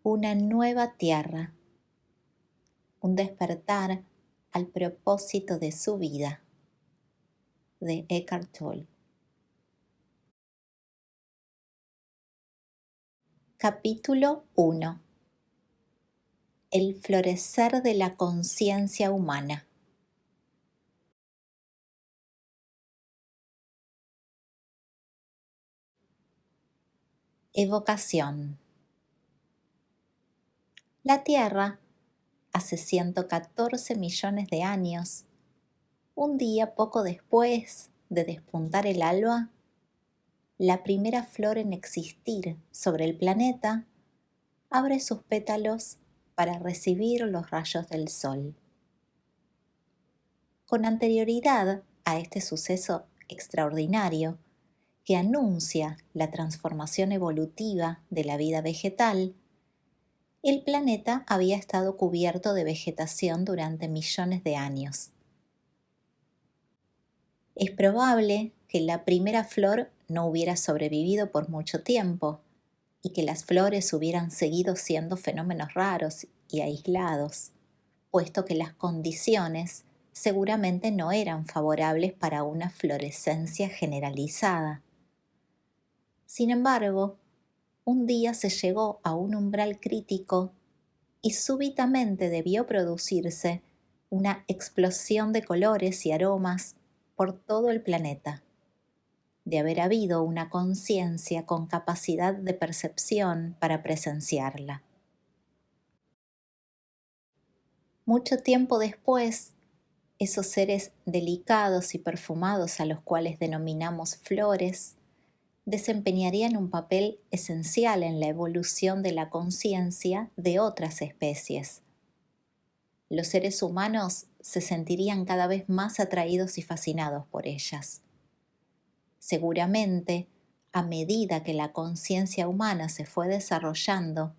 una nueva tierra, un despertar al propósito de su vida, de Eckhart Tolle. Capítulo 1. El florecer de la conciencia humana. Evocación. La Tierra, hace 114 millones de años, un día poco después de despuntar el alba, la primera flor en existir sobre el planeta abre sus pétalos para recibir los rayos del sol. Con anterioridad a este suceso extraordinario que anuncia la transformación evolutiva de la vida vegetal, el planeta había estado cubierto de vegetación durante millones de años. Es probable que la primera flor no hubiera sobrevivido por mucho tiempo y que las flores hubieran seguido siendo fenómenos raros y aislados, puesto que las condiciones seguramente no eran favorables para una florescencia generalizada. Sin embargo, un día se llegó a un umbral crítico y súbitamente debió producirse una explosión de colores y aromas por todo el planeta. De haber habido una conciencia con capacidad de percepción para presenciarla. Mucho tiempo después, esos seres delicados y perfumados a los cuales denominamos flores, desempeñarían un papel esencial en la evolución de la conciencia de otras especies. Los seres humanos se sentirían cada vez más atraídos y fascinados por ellas. Seguramente, a medida que la conciencia humana se fue desarrollando,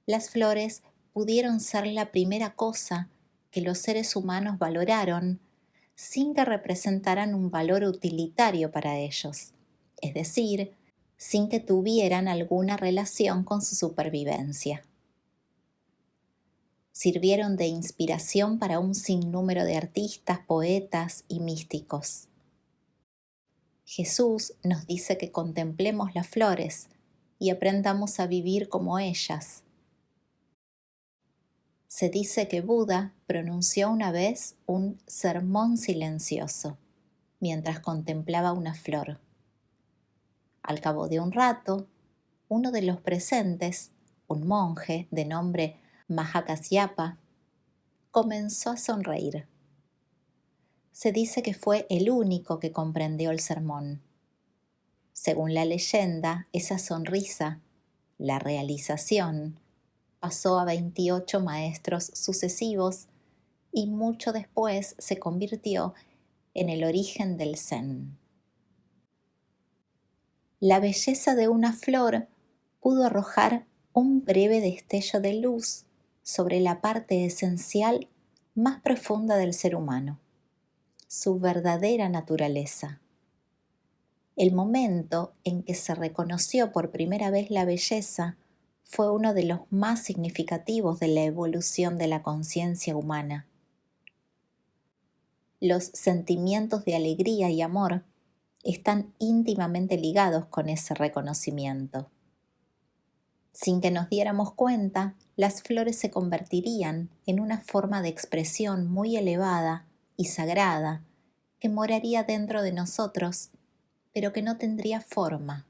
las flores pudieron ser la primera cosa que los seres humanos valoraron sin que representaran un valor utilitario para ellos, es decir, sin que tuvieran alguna relación con su supervivencia. Sirvieron de inspiración para un sinnúmero de artistas, poetas y místicos. Jesús nos dice que contemplemos las flores y aprendamos a vivir como ellas. Se dice que Buda pronunció una vez un sermón silencioso mientras contemplaba una flor. Al cabo de un rato, uno de los presentes, un monje de nombre Mahakasyapa, comenzó a sonreír. Se dice que fue el único que comprendió el sermón. Según la leyenda, esa sonrisa, la realización, pasó a 28 maestros sucesivos y mucho después se convirtió en el origen del Zen. La belleza de una flor pudo arrojar un breve destello de luz sobre la parte esencial más profunda del ser humano, su verdadera naturaleza. El momento en que se reconoció por primera vez la belleza fue uno de los más significativos de la evolución de la conciencia humana. Los sentimientos de alegría y amor están íntimamente ligados con ese reconocimiento. Sin que nos diéramos cuenta, las flores se convertirían en una forma de expresión muy elevada y sagrada que moraría dentro de nosotros, pero que no tendría forma.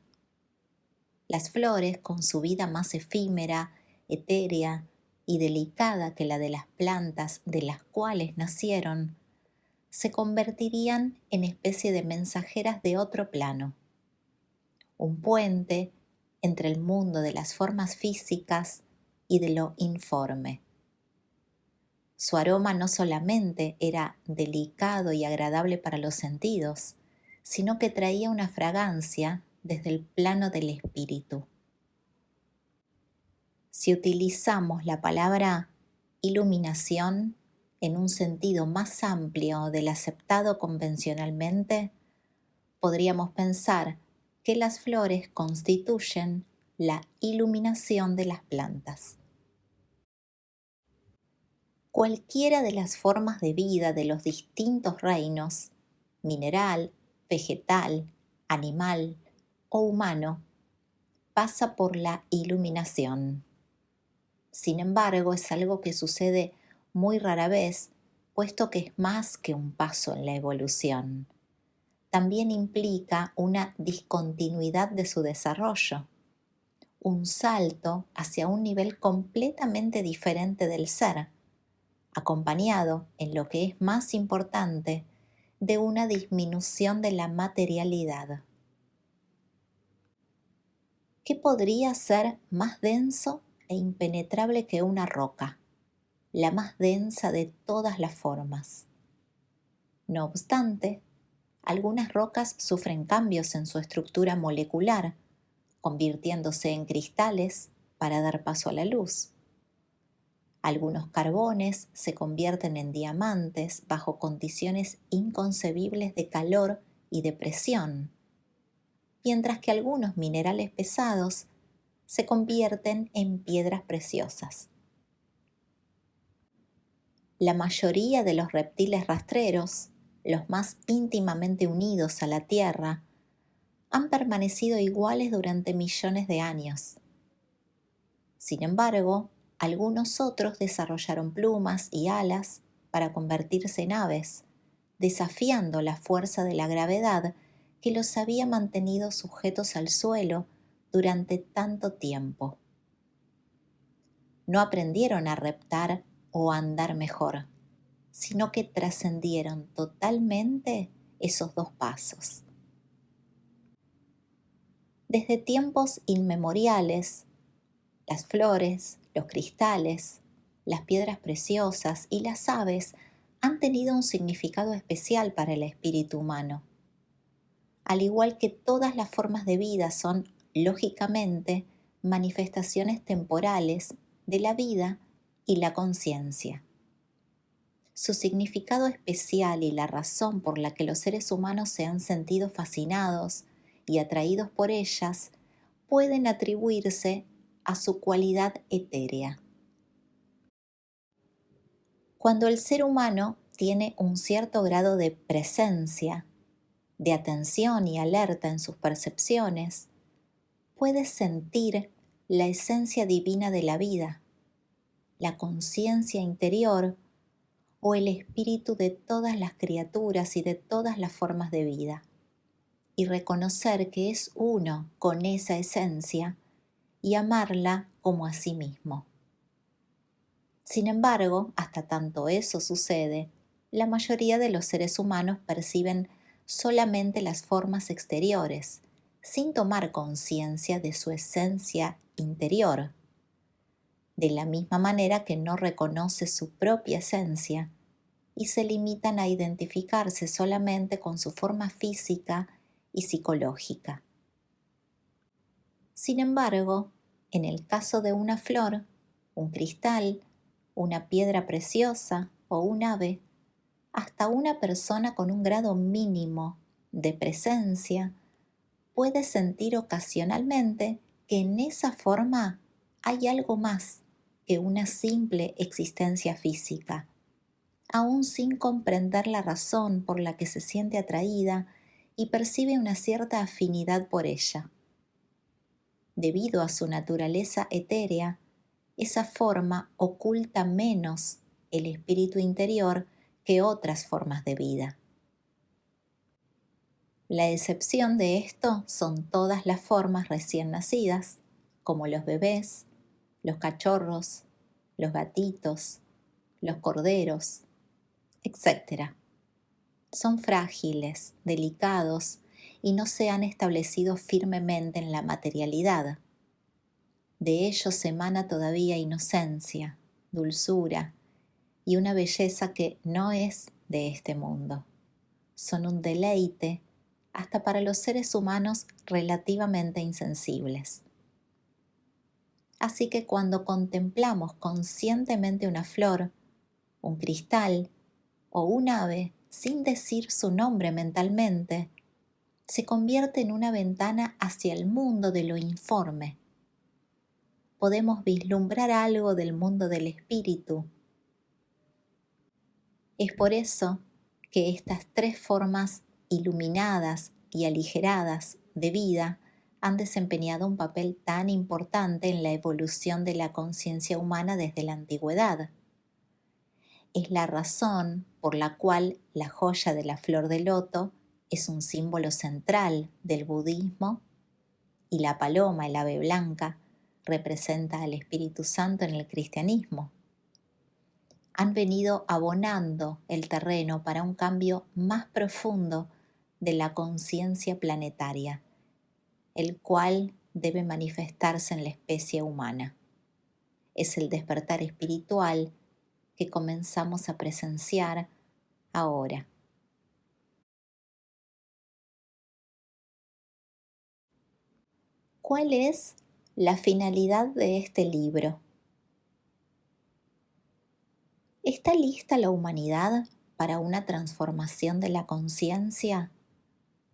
Las flores, con su vida más efímera, etérea y delicada que la de las plantas de las cuales nacieron, se convertirían en especie de mensajeras de otro plano, un puente entre el mundo de las formas físicas y de lo informe. Su aroma no solamente era delicado y agradable para los sentidos, sino que traía una fragancia desde el plano del espíritu. Si utilizamos la palabra iluminación en un sentido más amplio del aceptado convencionalmente, podríamos pensar que las flores constituyen la iluminación de las plantas. Cualquiera de las formas de vida de los distintos reinos, mineral, vegetal, animal o humano, pasa por la iluminación. Sin embargo, es algo que sucede muy rara vez, puesto que es más que un paso en la evolución. También implica una discontinuidad de su desarrollo, un salto hacia un nivel completamente diferente del ser, acompañado, en lo que es más importante, de una disminución de la materialidad. ¿Qué podría ser más denso e impenetrable que una roca, la más densa de todas las formas? No obstante, algunas rocas sufren cambios en su estructura molecular, convirtiéndose en cristales para dar paso a la luz. Algunos carbones se convierten en diamantes bajo condiciones inconcebibles de calor y de presión, mientras que algunos minerales pesados se convierten en piedras preciosas. La mayoría de los reptiles rastreros, los más íntimamente unidos a la Tierra, han permanecido iguales durante millones de años. Sin embargo, algunos otros desarrollaron plumas y alas para convertirse en aves, desafiando la fuerza de la gravedad que los había mantenido sujetos al suelo durante tanto tiempo. No aprendieron a reptar o a andar mejor, sino que trascendieron totalmente esos dos pasos. Desde tiempos inmemoriales, las flores, los cristales, las piedras preciosas y las aves han tenido un significado especial para el espíritu humano. Al igual que todas las formas de vida son, lógicamente, manifestaciones temporales de la vida y la conciencia. Su significado especial y la razón por la que los seres humanos se han sentido fascinados y atraídos por ellas pueden atribuirse a su cualidad etérea. Cuando el ser humano tiene un cierto grado de presencia, de atención y alerta en sus percepciones, puede sentir la esencia divina de la vida, la conciencia interior o el espíritu de todas las criaturas y de todas las formas de vida, y reconocer que es uno con esa esencia y amarla como a sí mismo. Sin embargo, hasta tanto eso sucede, la mayoría de los seres humanos perciben solamente las formas exteriores, sin tomar conciencia de su esencia interior. De la misma manera que no reconoce su propia esencia y se limitan a identificarse solamente con su forma física y psicológica. Sin embargo, en el caso de una flor, un cristal, una piedra preciosa o un ave, hasta una persona con un grado mínimo de presencia puede sentir ocasionalmente que en esa forma hay algo más que una simple existencia física, aún sin comprender la razón por la que se siente atraída y percibe una cierta afinidad por ella. Debido a su naturaleza etérea, esa forma oculta menos el espíritu interior que otras formas de vida. La excepción de esto son todas las formas recién nacidas, como los bebés, los cachorros, los gatitos, los corderos, etc. Son frágiles, delicados y no se han establecido firmemente en la materialidad. De ellos emana todavía inocencia, dulzura y una belleza que no es de este mundo. Son un deleite hasta para los seres humanos relativamente insensibles. Así que cuando contemplamos conscientemente una flor, un cristal o un ave sin decir su nombre mentalmente, se convierte en una ventana hacia el mundo de lo informe. Podemos vislumbrar algo del mundo del espíritu, Es por eso que estas tres formas iluminadas y aligeradas de vida han desempeñado un papel tan importante en la evolución de la conciencia humana desde la antigüedad. Es la razón por la cual la joya de la flor de loto es un símbolo central del budismo y la paloma, el ave blanca, representa al Espíritu Santo en el cristianismo. Han venido abonando el terreno para un cambio más profundo de la conciencia planetaria, el cual debe manifestarse en la especie humana. Es el despertar espiritual que comenzamos a presenciar ahora. ¿Cuál es la finalidad de este libro? ¿Está lista la humanidad para una transformación de la conciencia?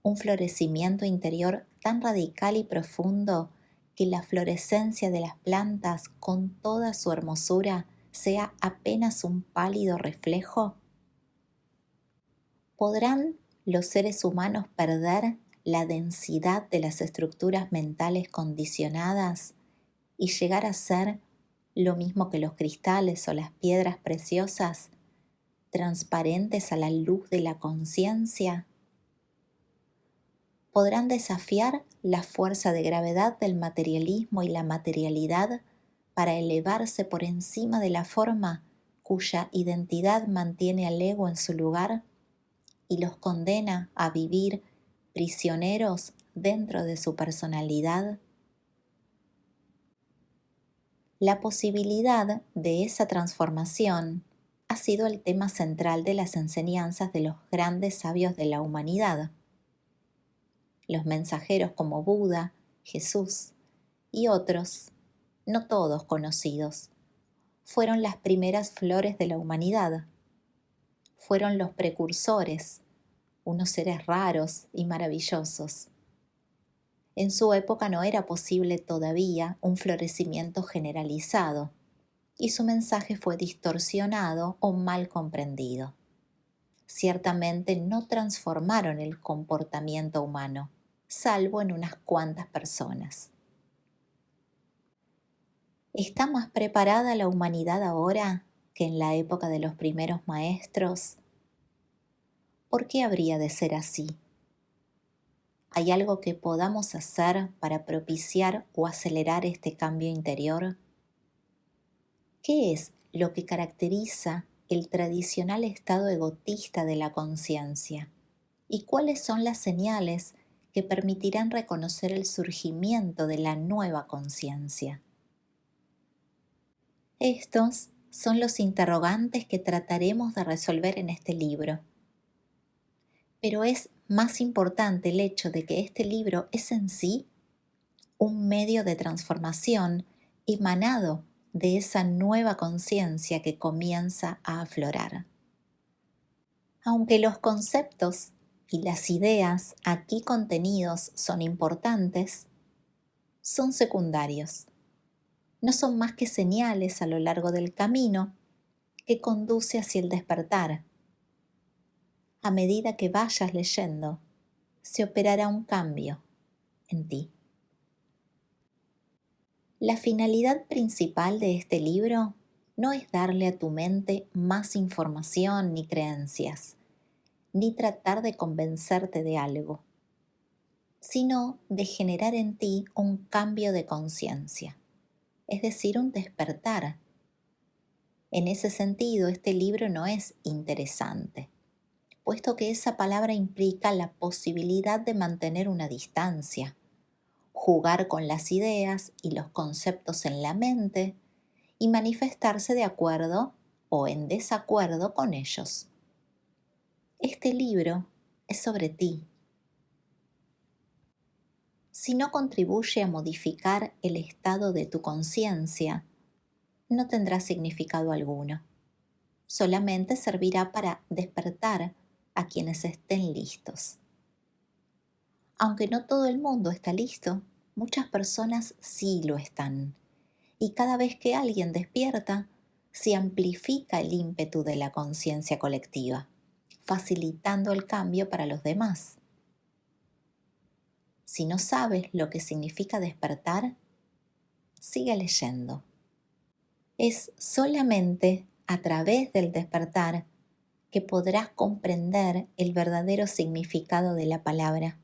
Un florecimiento interior tan radical y profundo que la florescencia de las plantas con toda su hermosura sea apenas un pálido reflejo. ¿Podrán los seres humanos perder la densidad de las estructuras mentales condicionadas y llegar a ser lo mismo que los cristales o las piedras preciosas, transparentes a la luz de la conciencia? ¿Podrán desafiar la fuerza de gravedad del materialismo y la materialidad para elevarse por encima de la forma cuya identidad mantiene al ego en su lugar y los condena a vivir prisioneros dentro de su personalidad? La posibilidad de esa transformación ha sido el tema central de las enseñanzas de los grandes sabios de la humanidad. Los mensajeros como Buda, Jesús y otros, no todos conocidos, fueron las primeras flores de la humanidad. Fueron los precursores, unos seres raros y maravillosos. En su época no era posible todavía un florecimiento generalizado y su mensaje fue distorsionado o mal comprendido. Ciertamente no transformaron el comportamiento humano, salvo en unas cuantas personas. ¿Está más preparada la humanidad ahora que en la época de los primeros maestros? ¿Por qué habría de ser así? ¿Hay algo que podamos hacer para propiciar o acelerar este cambio interior? ¿Qué es lo que caracteriza el tradicional estado egotista de la conciencia? ¿Y cuáles son las señales que permitirán reconocer el surgimiento de la nueva conciencia? Estos son los interrogantes que trataremos de resolver en este libro. Pero es más importante el hecho de que este libro es en sí un medio de transformación emanado de esa nueva conciencia que comienza a aflorar. Aunque los conceptos y las ideas aquí contenidos son importantes, son secundarios. No son más que señales a lo largo del camino que conduce hacia el despertar. A medida que vayas leyendo, se operará un cambio en ti. La finalidad principal de este libro no es darle a tu mente más información ni creencias, ni tratar de convencerte de algo, sino de generar en ti un cambio de conciencia, es decir, un despertar. En ese sentido, este libro no es interesante, puesto que esa palabra implica la posibilidad de mantener una distancia, jugar con las ideas y los conceptos en la mente y manifestarse de acuerdo o en desacuerdo con ellos. Este libro es sobre ti. Si no contribuye a modificar el estado de tu conciencia, no tendrá significado alguno. Solamente servirá para despertar a quienes estén listos. Aunque no todo el mundo está listo, muchas personas sí lo están. Y cada vez que alguien despierta, si amplifica el ímpetu de la conciencia colectiva, facilitando el cambio para los demás. Si no sabes lo que significa despertar, sigue leyendo. Es solamente a través del despertar que podrás comprender el verdadero significado de la palabra.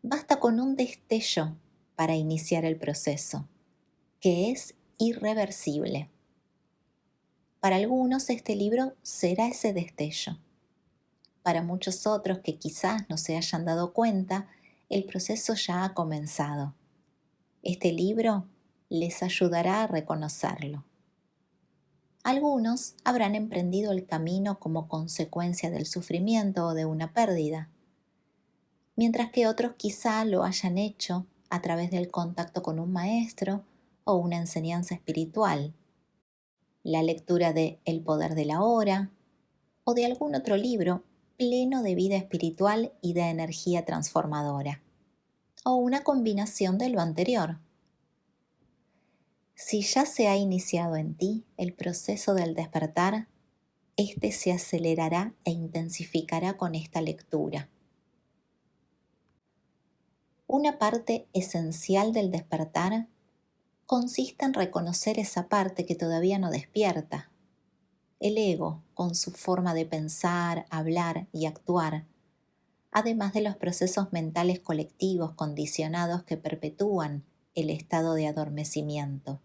Basta con un destello para iniciar el proceso, que es irreversible. Para algunos este libro será ese destello. Para muchos otros que quizás no se hayan dado cuenta, el proceso ya ha comenzado. Este libro les ayudará a reconocerlo. Algunos habrán emprendido el camino como consecuencia del sufrimiento o de una pérdida, mientras que otros quizá lo hayan hecho a través del contacto con un maestro o una enseñanza espiritual, la lectura de El poder de la hora o de algún otro libro pleno de vida espiritual y de energía transformadora, o una combinación de lo anterior. Si ya se ha iniciado en ti el proceso del despertar, este se acelerará e intensificará con esta lectura. Una parte esencial del despertar consiste en reconocer esa parte que todavía no despierta. El ego, con su forma de pensar, hablar y actuar, además de los procesos mentales colectivos condicionados que perpetúan el estado de adormecimiento.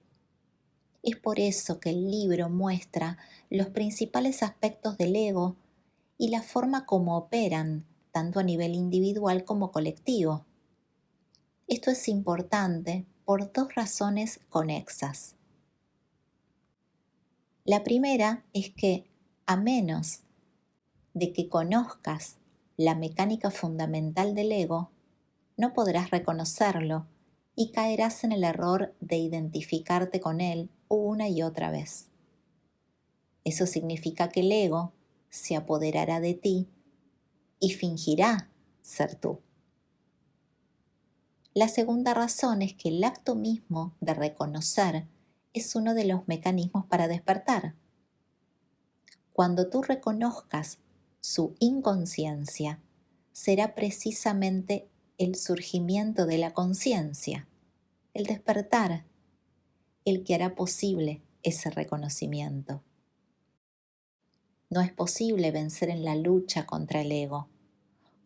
Es por eso que el libro muestra los principales aspectos del ego y la forma como operan, tanto a nivel individual como colectivo. Esto es importante por dos razones conexas. La primera es que, a menos de que conozcas la mecánica fundamental del ego, no podrás reconocerlo y caerás en el error de identificarte con él una y otra vez. Eso significa que el ego se apoderará de ti y fingirá ser tú. La segunda razón es que el acto mismo de reconocer es uno de los mecanismos para despertar. Cuando tú reconozcas su inconsciencia, será precisamente el surgimiento de la conciencia, el despertar, el que hará posible ese reconocimiento. No es posible vencer en la lucha contra el ego,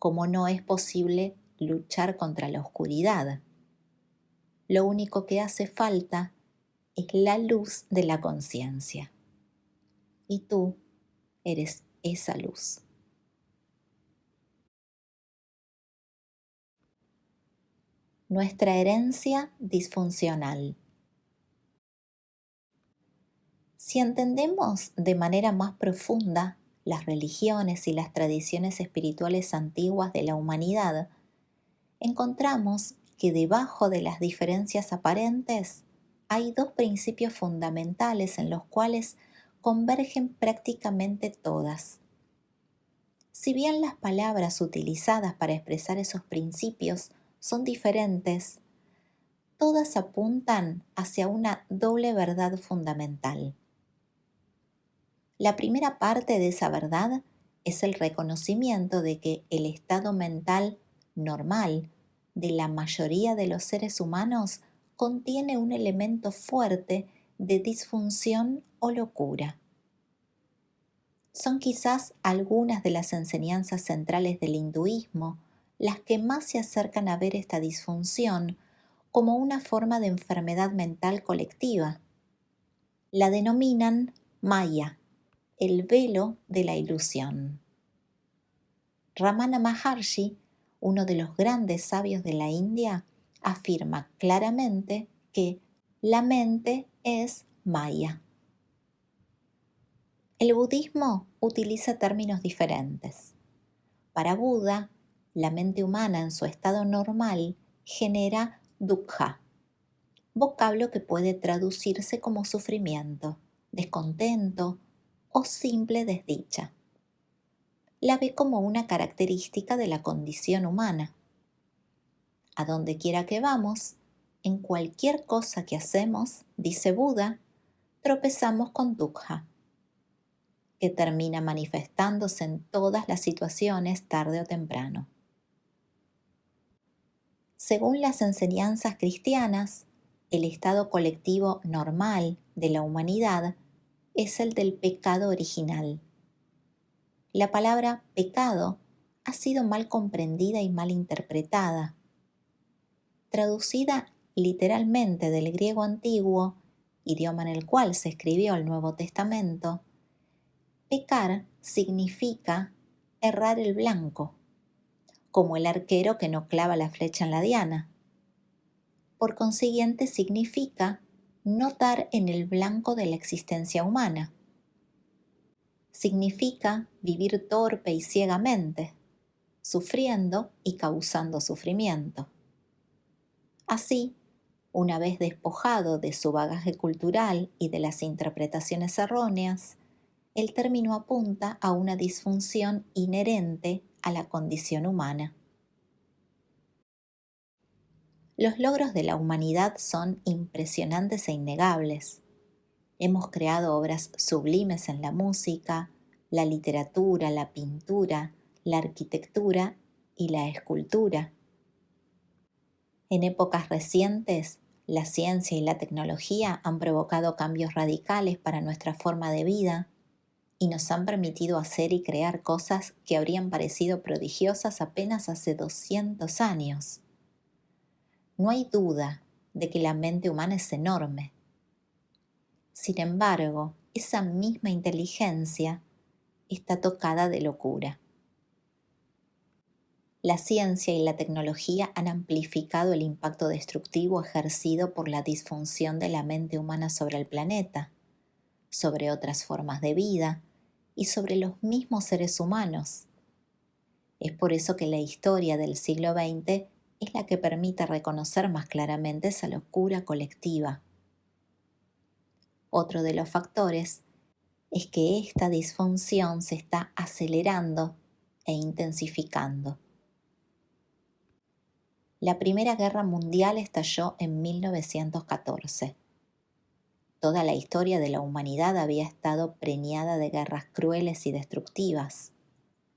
como no es posible luchar contra la oscuridad. Lo único que hace falta es la luz de la conciencia. Y tú eres esa luz. Nuestra herencia disfuncional. Si entendemos de manera más profunda las religiones y las tradiciones espirituales antiguas de la humanidad, encontramos que debajo de las diferencias aparentes hay dos principios fundamentales en los cuales convergen prácticamente todas. Si bien las palabras utilizadas para expresar esos principios son diferentes, todas apuntan hacia una doble verdad fundamental. La primera parte de esa verdad es el reconocimiento de que el estado mental normal de la mayoría de los seres humanos contiene un elemento fuerte de disfunción o locura. Son quizás algunas de las enseñanzas centrales del hinduismo las que más se acercan a ver esta disfunción como una forma de enfermedad mental colectiva. La denominan Maya, el velo de la ilusión. Ramana Maharshi, uno de los grandes sabios de la India, afirma claramente que la mente es Maya. El budismo utiliza términos diferentes. Para Buda, la mente humana en su estado normal genera dukkha, vocablo que puede traducirse como sufrimiento, descontento o simple desdicha. La ve como una característica de la condición humana. A donde quiera que vamos, en cualquier cosa que hacemos, dice Buda, tropezamos con dukkha, que termina manifestándose en todas las situaciones tarde o temprano. Según las enseñanzas cristianas, el estado colectivo normal de la humanidad es el del pecado original. La palabra pecado ha sido mal comprendida y mal interpretada. Traducida literalmente del griego antiguo, idioma en el cual se escribió el Nuevo Testamento, pecar significa errar el blanco, como el arquero que no clava la flecha en la diana. Por consiguiente, significa no dar en el blanco de la existencia humana. Significa vivir torpe y ciegamente, sufriendo y causando sufrimiento. Así, una vez despojado de su bagaje cultural y de las interpretaciones erróneas, el término apunta a una disfunción inherente a la condición humana. Los logros de la humanidad son impresionantes e innegables. Hemos creado obras sublimes en la música, la literatura, la pintura, la arquitectura y la escultura. En épocas recientes, la ciencia y la tecnología han provocado cambios radicales para nuestra forma de vida y nos han permitido hacer y crear cosas que habrían parecido prodigiosas apenas hace 200 años. No hay duda de que la mente humana es enorme. Sin embargo, esa misma inteligencia está tocada de locura. La ciencia y la tecnología han amplificado el impacto destructivo ejercido por la disfunción de la mente humana sobre el planeta, sobre otras formas de vida y sobre los mismos seres humanos. Es por eso que la historia del siglo XX es la que permite reconocer más claramente esa locura colectiva. Otro de los factores es que esta disfunción se está acelerando e intensificando. La Primera Guerra Mundial estalló en 1914. Toda la historia de la humanidad había estado preñada de guerras crueles y destructivas,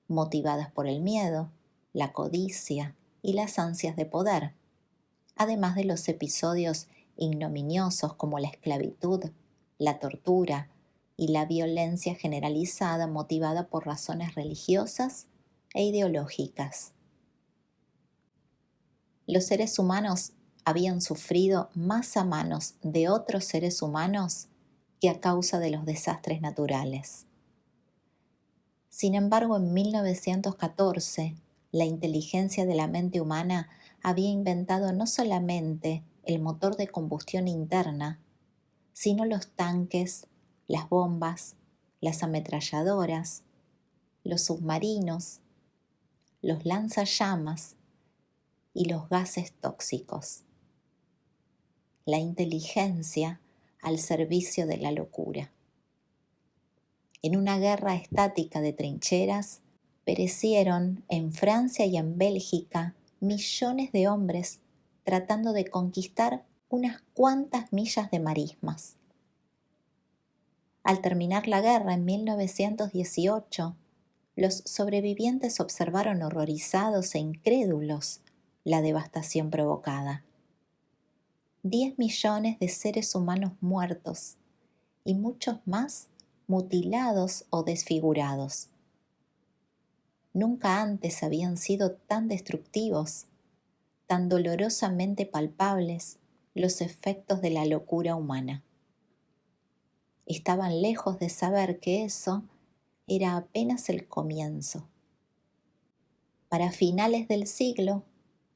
motivadas por el miedo, la codicia y las ansias de poder, además de los episodios ignominiosos como la esclavitud, la tortura y la violencia generalizada motivada por razones religiosas e ideológicas. Los seres humanos habían sufrido más a manos de otros seres humanos que a causa de los desastres naturales. Sin embargo, en 1914, la inteligencia de la mente humana había inventado no solamente el motor de combustión interna, sino los tanques, las bombas, las ametralladoras, los submarinos, los lanzallamas y los gases tóxicos. La inteligencia al servicio de la locura. En una guerra estática de trincheras, perecieron en Francia y en Bélgica millones de hombres tratando de conquistar unas cuantas millas de marismas. Al terminar la guerra en 1918, los sobrevivientes observaron horrorizados e incrédulos la devastación provocada. 10 millones de seres humanos muertos y muchos más mutilados o desfigurados. Nunca antes habían sido tan destructivos, tan dolorosamente palpables los efectos de la locura humana. Estaban lejos de saber que eso era apenas el comienzo. Para finales del siglo,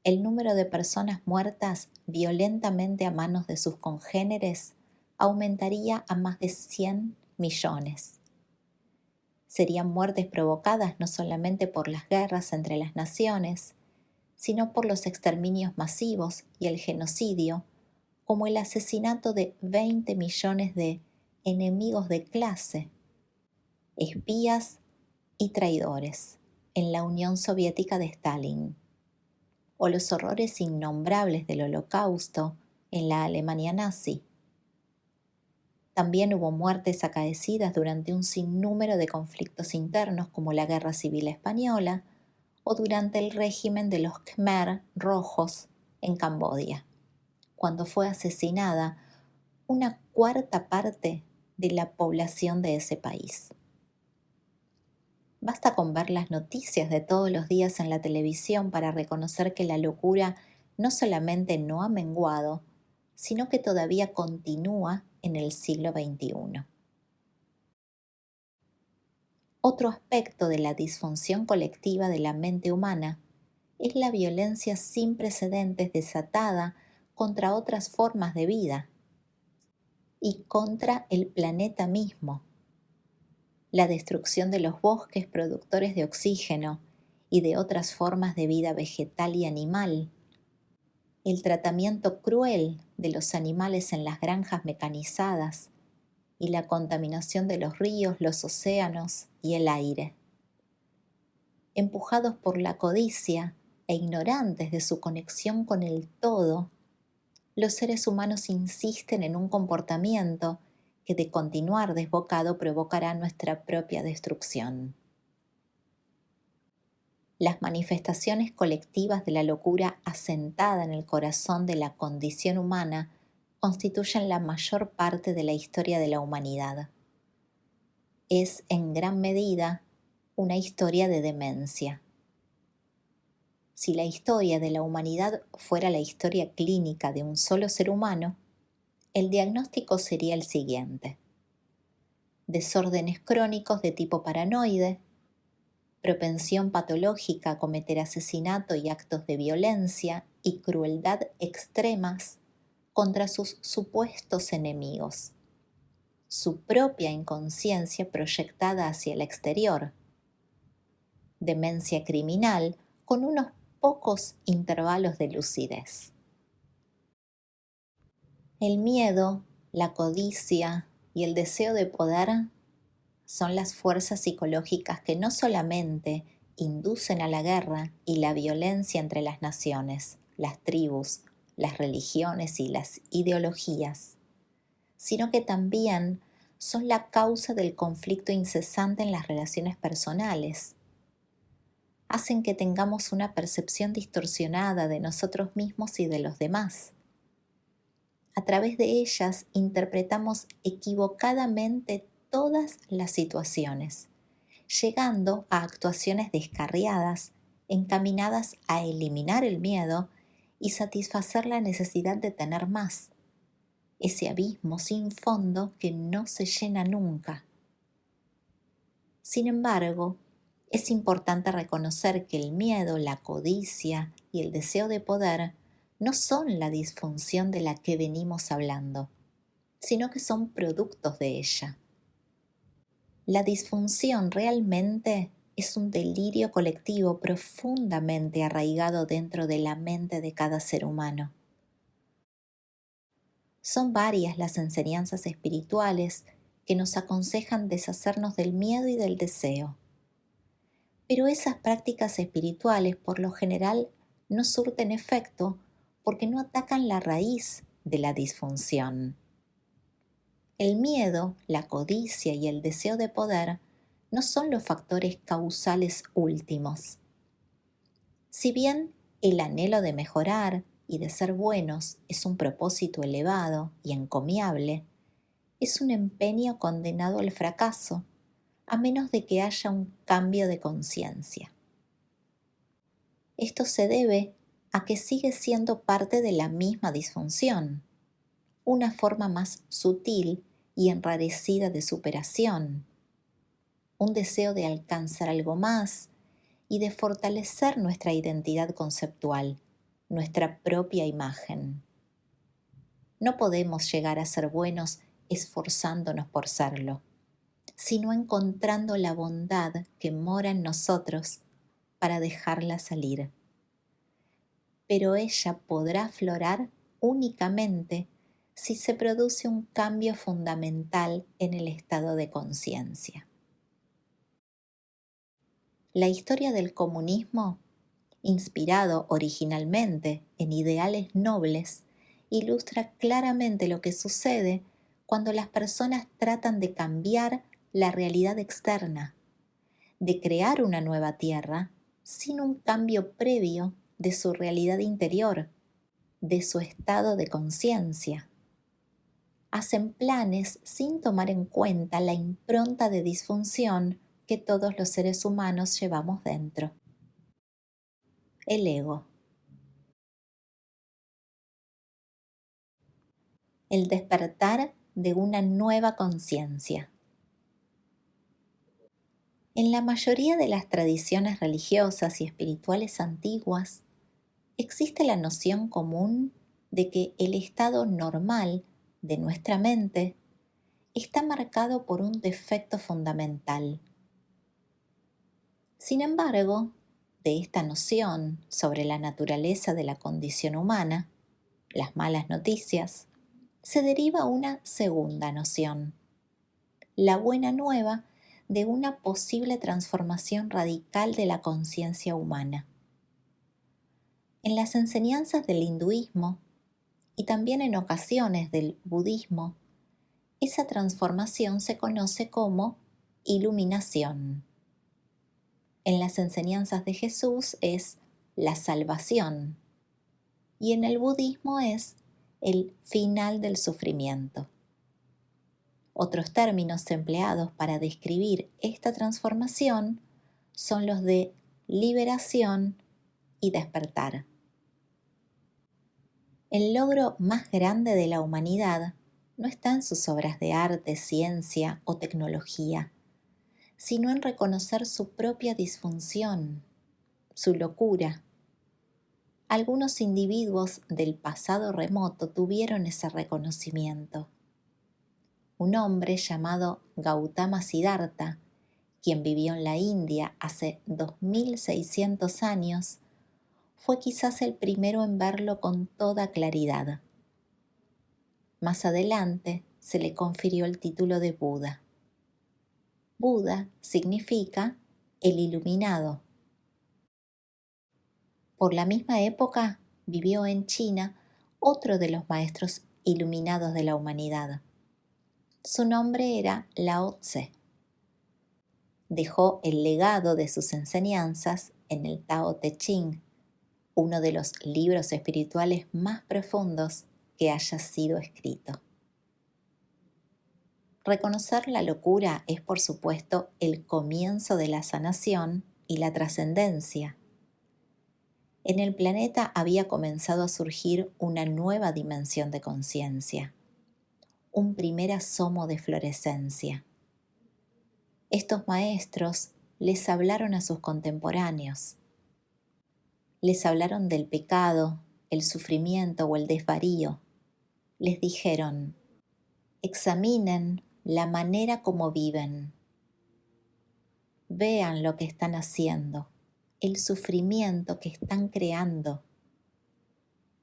el número de personas muertas violentamente a manos de sus congéneres aumentaría a más de 100 millones. Serían muertes provocadas no solamente por las guerras entre las naciones, sino por los exterminios masivos y el genocidio, como el asesinato de 20 millones de enemigos de clase, espías y traidores en la Unión Soviética de Stalin, o los horrores innombrables del Holocausto en la Alemania nazi. También hubo muertes acaecidas durante un sinnúmero de conflictos internos como la Guerra Civil Española o durante el régimen de los Khmer rojos en Camboya, cuando fue asesinada una cuarta parte de la población de ese país. Basta con ver las noticias de todos los días en la televisión para reconocer que la locura no solamente no ha menguado, sino que todavía continúa en el siglo XXI. Otro aspecto de la disfunción colectiva de la mente humana es la violencia sin precedentes desatada contra otras formas de vida y contra el planeta mismo. La destrucción de los bosques productores de oxígeno y de otras formas de vida vegetal y animal, el tratamiento cruel de los animales en las granjas mecanizadas y la contaminación de los ríos, los océanos y el aire. Empujados por la codicia e ignorantes de su conexión con el todo, los seres humanos insisten en un comportamiento que de continuar desbocado provocará nuestra propia destrucción. Las manifestaciones colectivas de la locura asentada en el corazón de la condición humana constituyen la mayor parte de la historia de la humanidad. Es en gran medida una historia de demencia. Si la historia de la humanidad fuera la historia clínica de un solo ser humano, el diagnóstico sería el siguiente: desórdenes crónicos de tipo paranoide, propensión patológica a cometer asesinato y actos de violencia y crueldad extremas contra sus supuestos enemigos, su propia inconsciencia proyectada hacia el exterior, demencia criminal con unos pocos intervalos de lucidez. El miedo, la codicia y el deseo de poder son las fuerzas psicológicas que no solamente inducen a la guerra y la violencia entre las naciones, las tribus, las religiones y las ideologías, sino que también son la causa del conflicto incesante en las relaciones personales. Hacen que tengamos una percepción distorsionada de nosotros mismos y de los demás. A través de ellas interpretamos equivocadamente todas las situaciones, llegando a actuaciones descarriadas encaminadas a eliminar el miedo y satisfacer la necesidad de tener más, ese abismo sin fondo que no se llena nunca. Sin embargo, es importante reconocer que el miedo, la codicia y el deseo de poder no son la disfunción de la que venimos hablando, sino que son productos de ella. La disfunción realmente es un delirio colectivo profundamente arraigado dentro de la mente de cada ser humano. Son varias las enseñanzas espirituales que nos aconsejan deshacernos del miedo y del deseo. Pero esas prácticas espirituales por lo general no surten efecto porque no atacan la raíz de la disfunción. El miedo, la codicia y el deseo de poder no son los factores causales últimos. Si bien el anhelo de mejorar y de ser buenos es un propósito elevado y encomiable, es un empeño condenado al fracaso, a menos de que haya un cambio de conciencia. Esto se debe a que sigue siendo parte de la misma disfunción, una forma más sutil y enrarecida de superación, un deseo de alcanzar algo más y de fortalecer nuestra identidad conceptual, nuestra propia imagen. No podemos llegar a ser buenos esforzándonos por serlo, sino encontrando la bondad que mora en nosotros para dejarla salir. Pero ella podrá aflorar únicamente si se produce un cambio fundamental en el estado de conciencia. La historia del comunismo, inspirado originalmente en ideales nobles, ilustra claramente lo que sucede cuando las personas tratan de cambiar la realidad externa, de crear una nueva tierra sin un cambio previo de su realidad interior, de su estado de conciencia. Hacen planes sin tomar en cuenta la impronta de disfunción que todos los seres humanos llevamos dentro. El ego. El despertar de una nueva conciencia. En la mayoría de las tradiciones religiosas y espirituales antiguas, existe la noción común de que el estado normal de nuestra mente está marcado por un defecto fundamental. Sin embargo, de esta noción sobre la naturaleza de la condición humana, las malas noticias, se deriva una segunda noción, la buena nueva de una posible transformación radical de la conciencia humana. En las enseñanzas del hinduismo y también en ocasiones del budismo, esa transformación se conoce como iluminación. En las enseñanzas de Jesús es la salvación y en el budismo es el final del sufrimiento. Otros términos empleados para describir esta transformación son los de liberación y despertar. El logro más grande de la humanidad no está en sus obras de arte, ciencia o tecnología, sino en reconocer su propia disfunción, su locura. Algunos individuos del pasado remoto tuvieron ese reconocimiento. Un hombre llamado Gautama Siddhartha, quien vivió en la India hace 2600 años, fue quizás el primero en verlo con toda claridad. Más adelante se le confirió el título de Buda. Buda significa el iluminado. Por la misma época vivió en China otro de los maestros iluminados de la humanidad. Su nombre era Lao Tse. Dejó el legado de sus enseñanzas en el Tao Te Ching, uno de los libros espirituales más profundos que haya sido escrito. Reconocer la locura es, por supuesto, el comienzo de la sanación y la trascendencia. En el planeta había comenzado a surgir una nueva dimensión de conciencia, un primer asomo de florescencia. Estos maestros les hablaron a sus contemporáneos. Les hablaron del pecado, el sufrimiento o el desvarío. Les dijeron: examinen la manera como viven. Vean lo que están haciendo, el sufrimiento que están creando.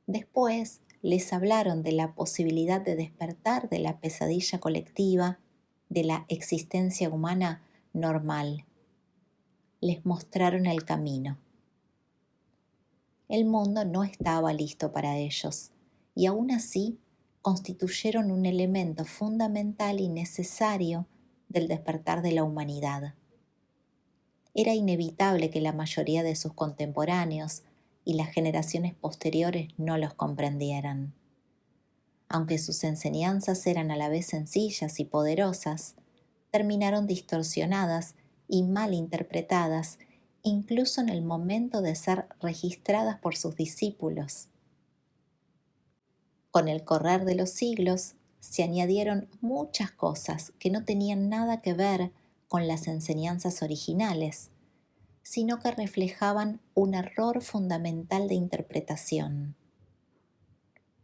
Después les hablaron de la posibilidad de despertar de la pesadilla colectiva, de la existencia humana normal. Les mostraron el camino. El mundo no estaba listo para ellos y aún así constituyeron un elemento fundamental y necesario del despertar de la humanidad. Era inevitable que la mayoría de sus contemporáneos y las generaciones posteriores no los comprendieran. Aunque sus enseñanzas eran a la vez sencillas y poderosas, terminaron distorsionadas y mal interpretadas, incluso en el momento de ser registradas por sus discípulos. Con el correr de los siglos, se añadieron muchas cosas que no tenían nada que ver con las enseñanzas originales, sino que reflejaban un error fundamental de interpretación.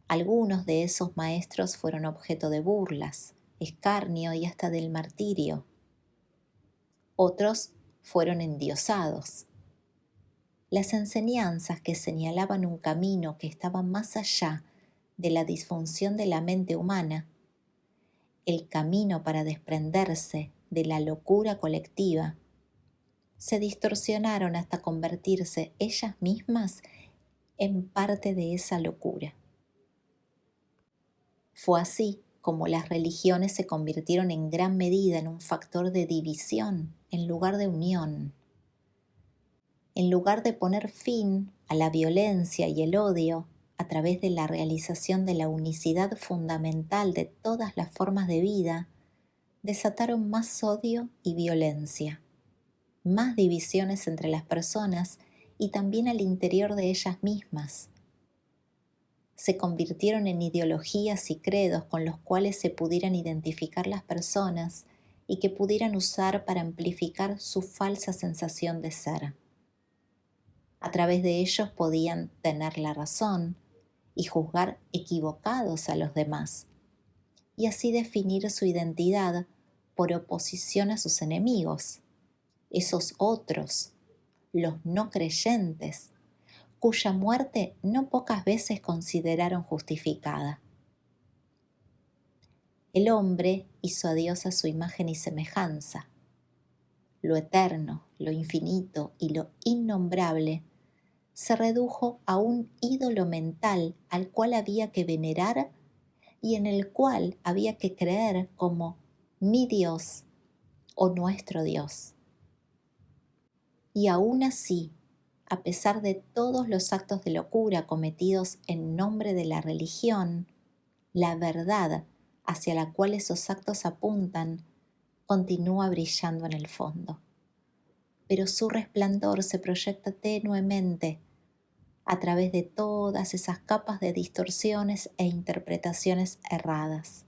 Algunos de esos maestros fueron objeto de burlas, escarnio y hasta del martirio. Otros fueron endiosados. Las enseñanzas que señalaban un camino que estaba más allá de la disfunción de la mente humana, el camino para desprenderse de la locura colectiva, se distorsionaron hasta convertirse ellas mismas en parte de esa locura. Fue así como las religiones se convirtieron en gran medida en un factor de división en lugar de unión. En lugar de poner fin a la violencia y el odio a través de la realización de la unicidad fundamental de todas las formas de vida, desataron más odio y violencia, más divisiones entre las personas y también al interior de ellas mismas. Se convirtieron en ideologías y credos con los cuales se pudieran identificar las personas y que pudieran usar para amplificar su falsa sensación de ser. A través de ellos podían tener la razón y juzgar equivocados a los demás, y así definir su identidad por oposición a sus enemigos, esos otros, los no creyentes, cuya muerte no pocas veces consideraron justificada. El hombre hizo a Dios a su imagen y semejanza. Lo eterno, lo infinito y lo innombrable se redujo a un ídolo mental al cual había que venerar y en el cual había que creer como mi Dios o nuestro Dios. Y aún así, a pesar de todos los actos de locura cometidos en nombre de la religión, la verdad hacia la cual esos actos apuntan continúa brillando en el fondo. Pero su resplandor se proyecta tenuemente a través de todas esas capas de distorsiones e interpretaciones erradas.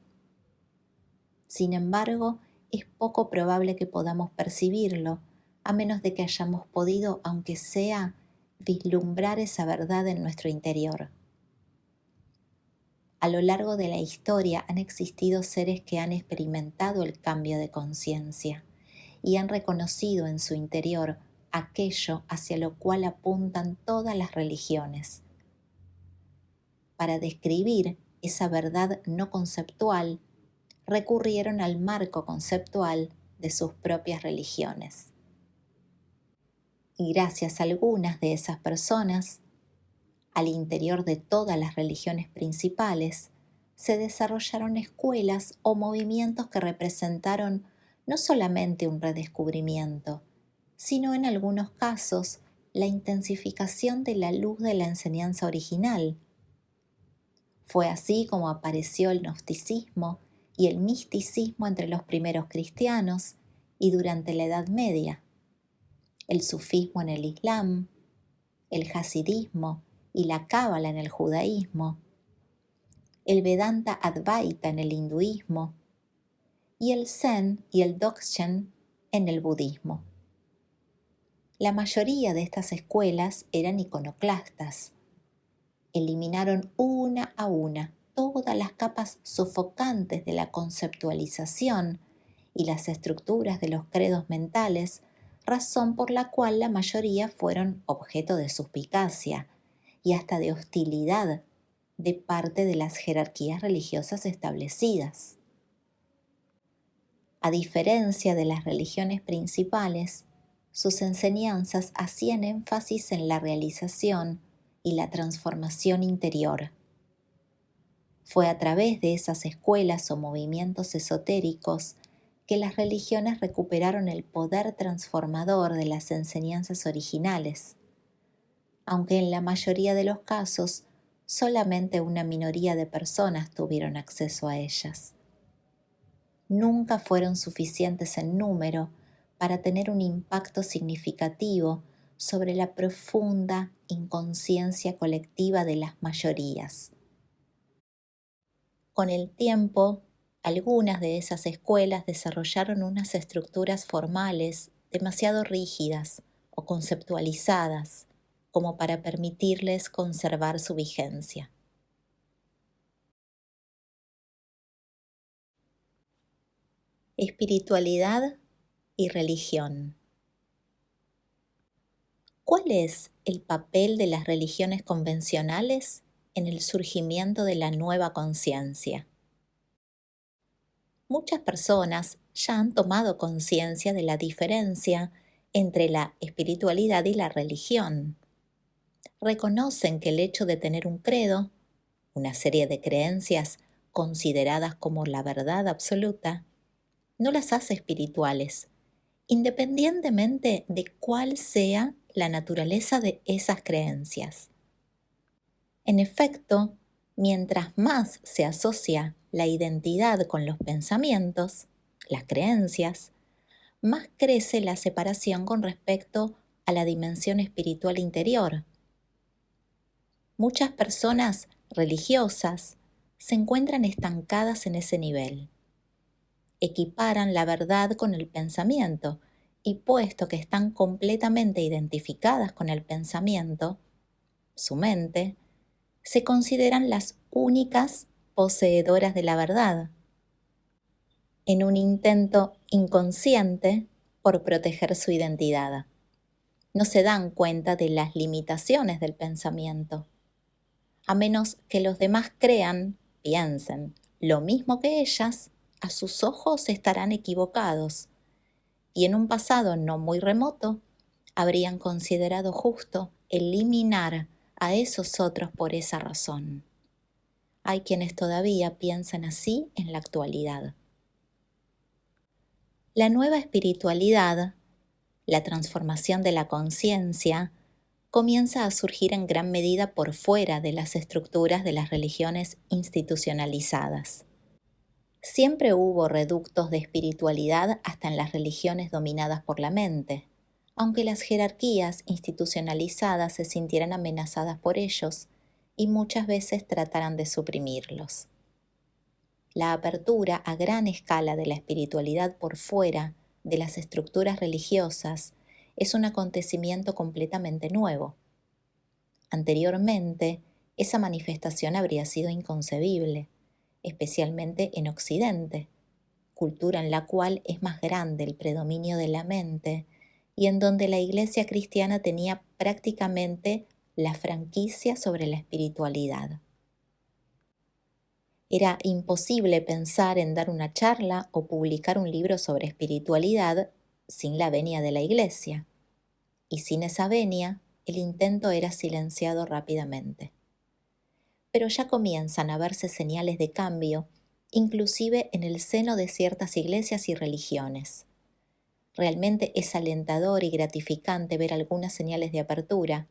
Sin embargo, es poco probable que podamos percibirlo, a menos de que hayamos podido, aunque sea, vislumbrar esa verdad en nuestro interior. A lo largo de la historia han existido seres que han experimentado el cambio de conciencia y han reconocido en su interior aquello hacia lo cual apuntan todas las religiones. Para describir esa verdad no conceptual, recurrieron al marco conceptual de sus propias religiones. Y gracias a algunas de esas personas, al interior de todas las religiones principales, se desarrollaron escuelas o movimientos que representaron no solamente un redescubrimiento, sino en algunos casos la intensificación de la luz de la enseñanza original. Fue así como apareció el gnosticismo y el misticismo entre los primeros cristianos y durante la Edad Media, el sufismo en el Islam, el hasidismo y la cábala en el judaísmo, el Vedanta Advaita en el hinduismo y el Zen y el Dzogchen en el budismo. La mayoría de estas escuelas eran iconoclastas. Eliminaron una a una todas las capas sofocantes de la conceptualización y las estructuras de los credos mentales, razón por la cual la mayoría fueron objeto de suspicacia y hasta de hostilidad de parte de las jerarquías religiosas establecidas. A diferencia de las religiones principales, sus enseñanzas hacían énfasis en la realización y la transformación interior. Fue a través de esas escuelas o movimientos esotéricos que las religiones recuperaron el poder transformador de las enseñanzas originales, aunque en la mayoría de los casos solamente una minoría de personas tuvieron acceso a ellas. Nunca fueron suficientes en número para tener un impacto significativo sobre la profunda inconsciencia colectiva de las mayorías. Con el tiempo, algunas de esas escuelas desarrollaron unas estructuras formales demasiado rígidas o conceptualizadas como para permitirles conservar su vigencia. Espiritualidad y religión. ¿Cuál es el papel de las religiones convencionales en el surgimiento de la nueva conciencia? Muchas personas ya han tomado conciencia de la diferencia entre la espiritualidad y la religión. Reconocen que el hecho de tener un credo, una serie de creencias consideradas como la verdad absoluta, no las hace espirituales, independientemente de cuál sea la naturaleza de esas creencias. En efecto, mientras más se asocia la identidad con los pensamientos, las creencias, más crece la separación con respecto a la dimensión espiritual interior. Muchas personas religiosas se encuentran estancadas en ese nivel. Equiparan la verdad con el pensamiento y puesto que están completamente identificadas con el pensamiento, su mente, se consideran las únicas poseedoras de la verdad, en un intento inconsciente por proteger su identidad. No se dan cuenta de las limitaciones del pensamiento. A menos que los demás crean, piensen, lo mismo que ellas, a sus ojos estarán equivocados, y en un pasado no muy remoto, habrían considerado justo eliminar a esos otros por esa razón. Hay quienes todavía piensan así en la actualidad. La nueva espiritualidad, la transformación de la conciencia, comienza a surgir en gran medida por fuera de las estructuras de las religiones institucionalizadas. Siempre hubo reductos de espiritualidad hasta en las religiones dominadas por la mente, aunque las jerarquías institucionalizadas se sintieran amenazadas por ellos y muchas veces trataran de suprimirlos. La apertura a gran escala de la espiritualidad por fuera de las estructuras religiosas es un acontecimiento completamente nuevo. Anteriormente, esa manifestación habría sido inconcebible, especialmente en Occidente, cultura en la cual es más grande el predominio de la mente y en donde la Iglesia cristiana tenía prácticamente la franquicia sobre la espiritualidad. Era imposible pensar en dar una charla o publicar un libro sobre espiritualidad sin la venia de la Iglesia, y sin esa venia, el intento era silenciado rápidamente. Pero ya comienzan a verse señales de cambio, inclusive en el seno de ciertas iglesias y religiones. Realmente es alentador y gratificante ver algunas señales de apertura,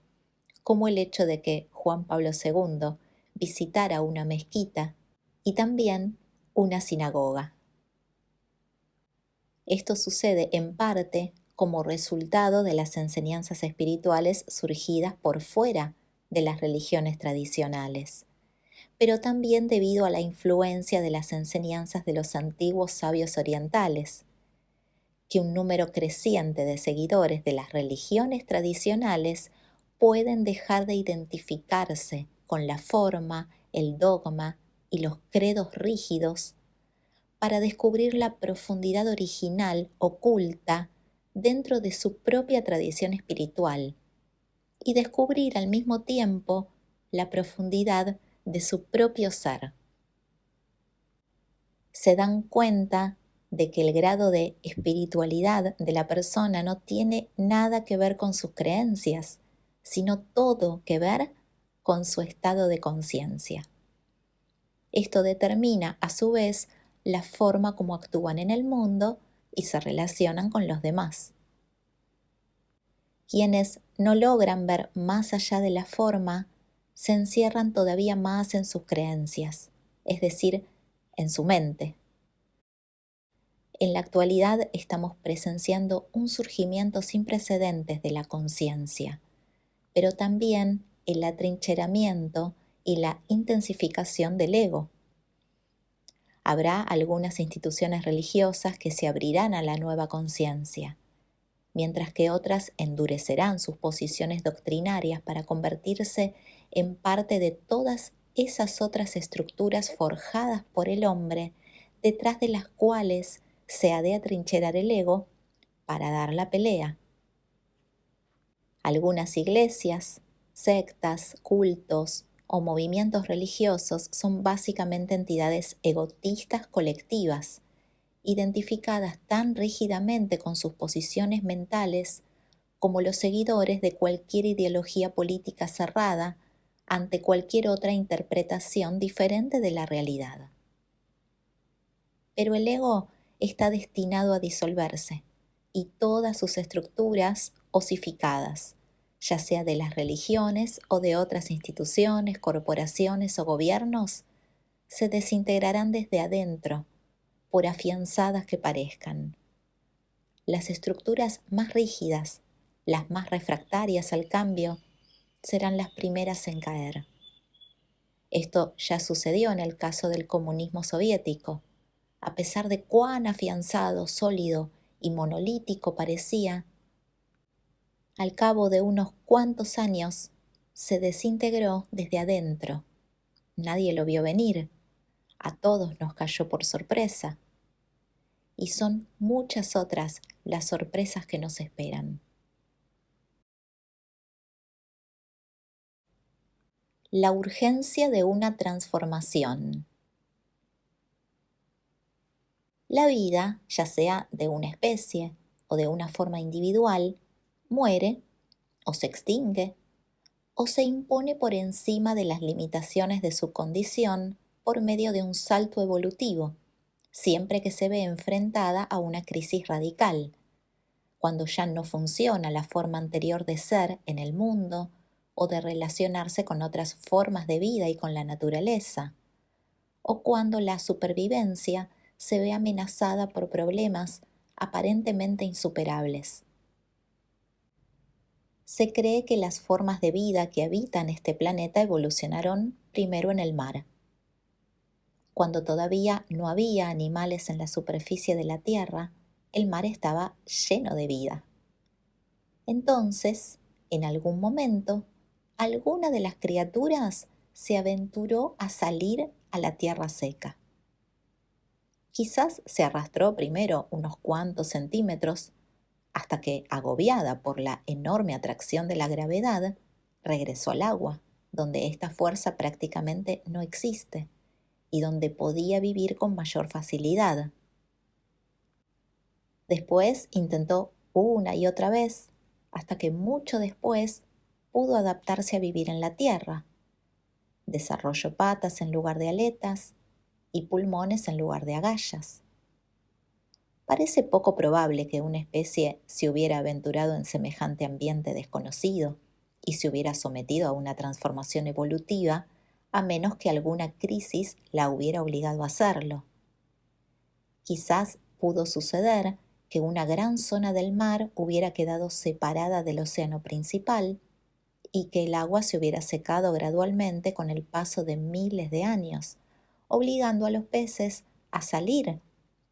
como el hecho de que Juan Pablo II visitara una mezquita y también una sinagoga. Esto sucede en parte como resultado de las enseñanzas espirituales surgidas por fuera de las religiones tradicionales, pero también debido a la influencia de las enseñanzas de los antiguos sabios orientales, que un número creciente de seguidores de las religiones tradicionales pueden dejar de identificarse con la forma, el dogma y los credos rígidos para descubrir la profundidad original oculta dentro de su propia tradición espiritual y descubrir al mismo tiempo la profundidad de su propio ser. Se dan cuenta de que el grado de espiritualidad de la persona no tiene nada que ver con sus creencias, sino todo que ver con su estado de conciencia. Esto determina, a su vez, la forma como actúan en el mundo y se relacionan con los demás. Quienes no logran ver más allá de la forma, se encierran todavía más en sus creencias, es decir, en su mente. En la actualidad estamos presenciando un surgimiento sin precedentes de la conciencia, pero también el atrincheramiento y la intensificación del ego. Habrá algunas instituciones religiosas que se abrirán a la nueva conciencia, mientras que otras endurecerán sus posiciones doctrinarias para convertirse en parte de todas esas otras estructuras forjadas por el hombre, detrás de las cuales se ha de atrincherar el ego para dar la pelea. Algunas iglesias, sectas, cultos o movimientos religiosos son básicamente entidades egoístas colectivas, identificadas tan rígidamente con sus posiciones mentales como los seguidores de cualquier ideología política cerrada ante cualquier otra interpretación diferente de la realidad. Pero el ego está destinado a disolverse y todas sus estructuras osificadas, ya sea de las religiones o de otras instituciones, corporaciones o gobiernos, se desintegrarán desde adentro, por afianzadas que parezcan. Las estructuras más rígidas, las más refractarias al cambio, serán las primeras en caer. Esto ya sucedió en el caso del comunismo soviético. A pesar de cuán afianzado, sólido y monolítico parecía, al cabo de unos cuantos años se desintegró desde adentro. Nadie lo vio venir, a todos nos cayó por sorpresa. Y son muchas otras las sorpresas que nos esperan. La urgencia de una transformación. La vida, ya sea de una especie o de una forma individual, muere o se extingue o se impone por encima de las limitaciones de su condición por medio de un salto evolutivo, siempre que se ve enfrentada a una crisis radical, cuando ya no funciona la forma anterior de ser en el mundo o de relacionarse con otras formas de vida y con la naturaleza, o cuando la supervivencia se ve amenazada por problemas aparentemente insuperables. Se cree que las formas de vida que habitan este planeta evolucionaron primero en el mar. Cuando todavía no había animales en la superficie de la Tierra, el mar estaba lleno de vida. Entonces, en algún momento, alguna de las criaturas se aventuró a salir a la tierra seca. Quizás se arrastró primero unos cuantos centímetros, hasta que, agobiada por la enorme atracción de la gravedad, regresó al agua, donde esta fuerza prácticamente no existe y donde podía vivir con mayor facilidad. Después intentó una y otra vez, hasta que mucho después pudo adaptarse a vivir en la tierra. Desarrolló patas en lugar de aletas y pulmones en lugar de agallas. Parece poco probable que una especie se hubiera aventurado en semejante ambiente desconocido y se hubiera sometido a una transformación evolutiva, a menos que alguna crisis la hubiera obligado a hacerlo. Quizás pudo suceder que una gran zona del mar hubiera quedado separada del océano principal y que el agua se hubiera secado gradualmente con el paso de miles de años, obligando a los peces a salir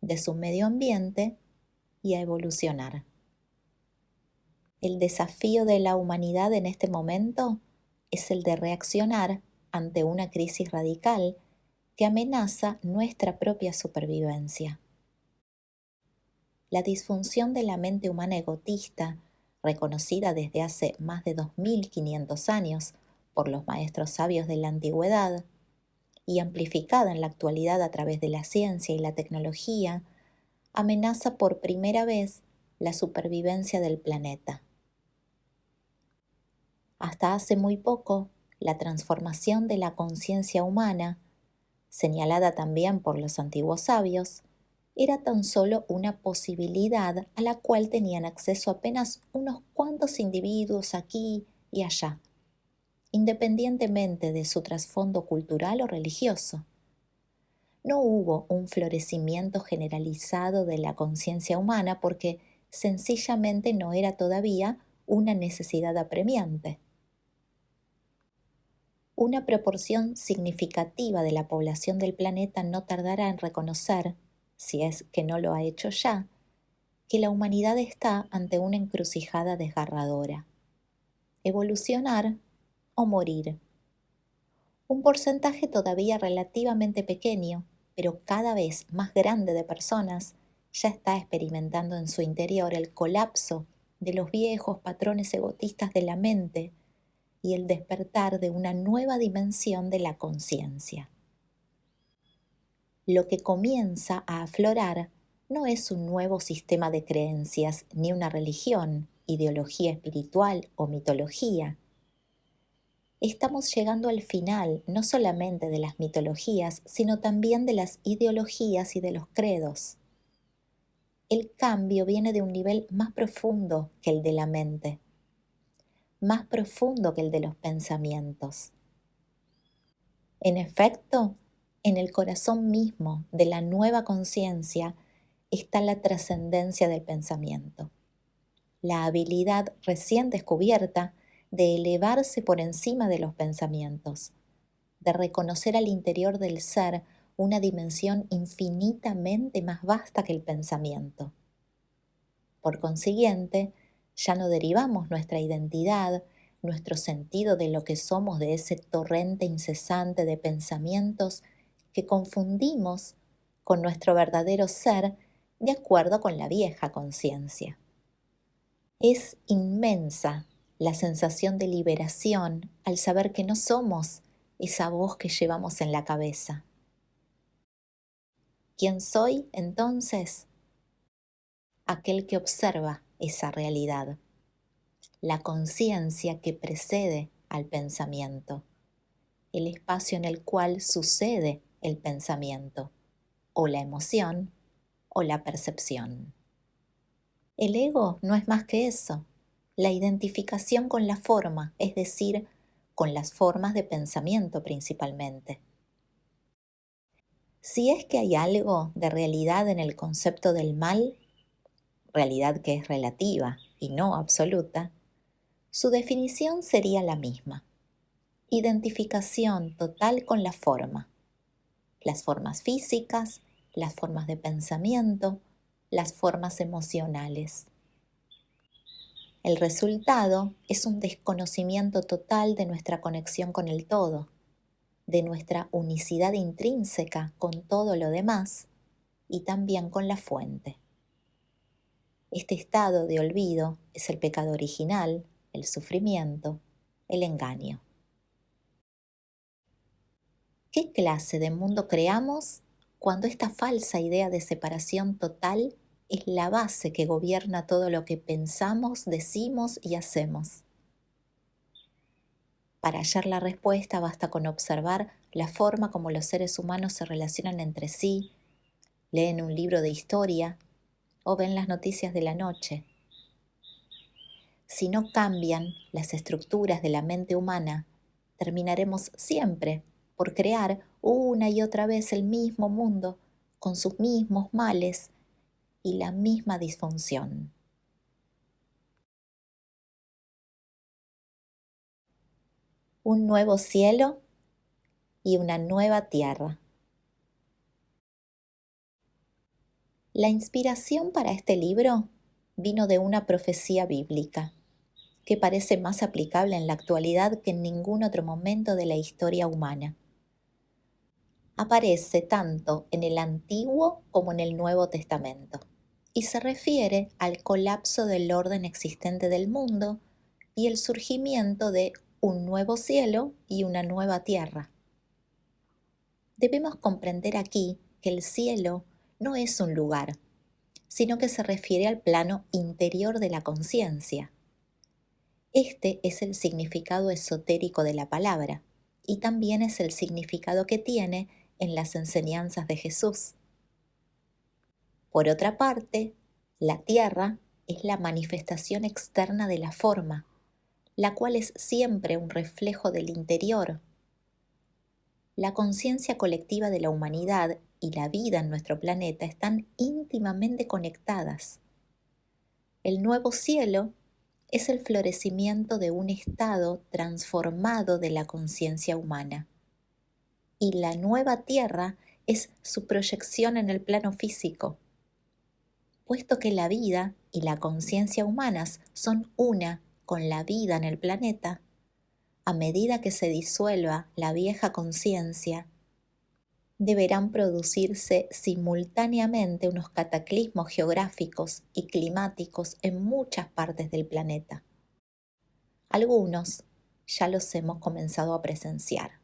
de su medio ambiente y a evolucionar. El desafío de la humanidad en este momento es el de reaccionar ante una crisis radical que amenaza nuestra propia supervivencia. La disfunción de la mente humana egotista, reconocida desde hace más de 2500 años por los maestros sabios de la antigüedad y amplificada en la actualidad a través de la ciencia y la tecnología, amenaza por primera vez la supervivencia del planeta. Hasta hace muy poco, la transformación de la conciencia humana, señalada también por los antiguos sabios, era tan solo una posibilidad a la cual tenían acceso apenas unos cuantos individuos aquí y allá, independientemente de su trasfondo cultural o religioso. No hubo un florecimiento generalizado de la conciencia humana porque sencillamente no era todavía una necesidad apremiante. Una proporción significativa de la población del planeta no tardará en reconocer, si es que no lo ha hecho ya, que la humanidad está ante una encrucijada desgarradora: evolucionar o morir. Un porcentaje todavía relativamente pequeño, pero cada vez más grande de personas, ya está experimentando en su interior el colapso de los viejos patrones egoístas de la mente y el despertar de una nueva dimensión de la conciencia. Lo que comienza a aflorar no es un nuevo sistema de creencias ni una religión, ideología espiritual o mitología. Estamos llegando al final no solamente de las mitologías, sino también de las ideologías y de los credos. El cambio viene de un nivel más profundo que el de la mente, más profundo que el de los pensamientos. En efecto, en el corazón mismo de la nueva conciencia está la trascendencia del pensamiento, la habilidad recién descubierta de elevarse por encima de los pensamientos, de reconocer al interior del ser una dimensión infinitamente más vasta que el pensamiento. Por consiguiente, ya no derivamos nuestra identidad, nuestro sentido de lo que somos de ese torrente incesante de pensamientos que confundimos con nuestro verdadero ser de acuerdo con la vieja conciencia. Es inmensa la sensación de liberación al saber que no somos esa voz que llevamos en la cabeza. ¿Quién soy entonces? Aquel que observa esa realidad, la conciencia que precede al pensamiento, el espacio en el cual sucede el pensamiento, o la emoción, o la percepción. El ego no es más que eso, la identificación con la forma, es decir, con las formas de pensamiento principalmente. Si es que hay algo de realidad en el concepto del mal, realidad que es relativa y no absoluta, su definición sería la misma: identificación total con la forma, las formas físicas, las formas de pensamiento, las formas emocionales. El resultado es un desconocimiento total de nuestra conexión con el todo, de nuestra unicidad intrínseca con todo lo demás y también con la fuente. Este estado de olvido es el pecado original, el sufrimiento, el engaño. ¿Qué clase de mundo creamos cuando esta falsa idea de separación total es la base que gobierna todo lo que pensamos, decimos y hacemos? Para hallar la respuesta basta con observar la forma como los seres humanos se relacionan entre sí, leen un libro de historia o ven las noticias de la noche. Si no cambian las estructuras de la mente humana, terminaremos siempre por crear una y otra vez el mismo mundo con sus mismos males y la misma disfunción. Un nuevo cielo y una nueva tierra. La inspiración para este libro vino de una profecía bíblica que parece más aplicable en la actualidad que en ningún otro momento de la historia humana. Aparece tanto en el Antiguo como en el Nuevo Testamento y se refiere al colapso del orden existente del mundo y el surgimiento de un nuevo cielo y una nueva tierra. Debemos comprender aquí que el cielo no es un lugar, sino que se refiere al plano interior de la conciencia. Este es el significado esotérico de la palabra y también es el significado que tiene en las enseñanzas de Jesús. Por otra parte, la tierra es la manifestación externa de la forma, la cual es siempre un reflejo del interior. La conciencia colectiva de la humanidad y la vida en nuestro planeta están íntimamente conectadas. El nuevo cielo es el florecimiento de un estado transformado de la conciencia humana. Y la nueva tierra es su proyección en el plano físico. Puesto que la vida y la conciencia humanas son una con la vida en el planeta, a medida que se disuelva la vieja conciencia, deberán producirse simultáneamente unos cataclismos geográficos y climáticos en muchas partes del planeta. Algunos ya los hemos comenzado a presenciar.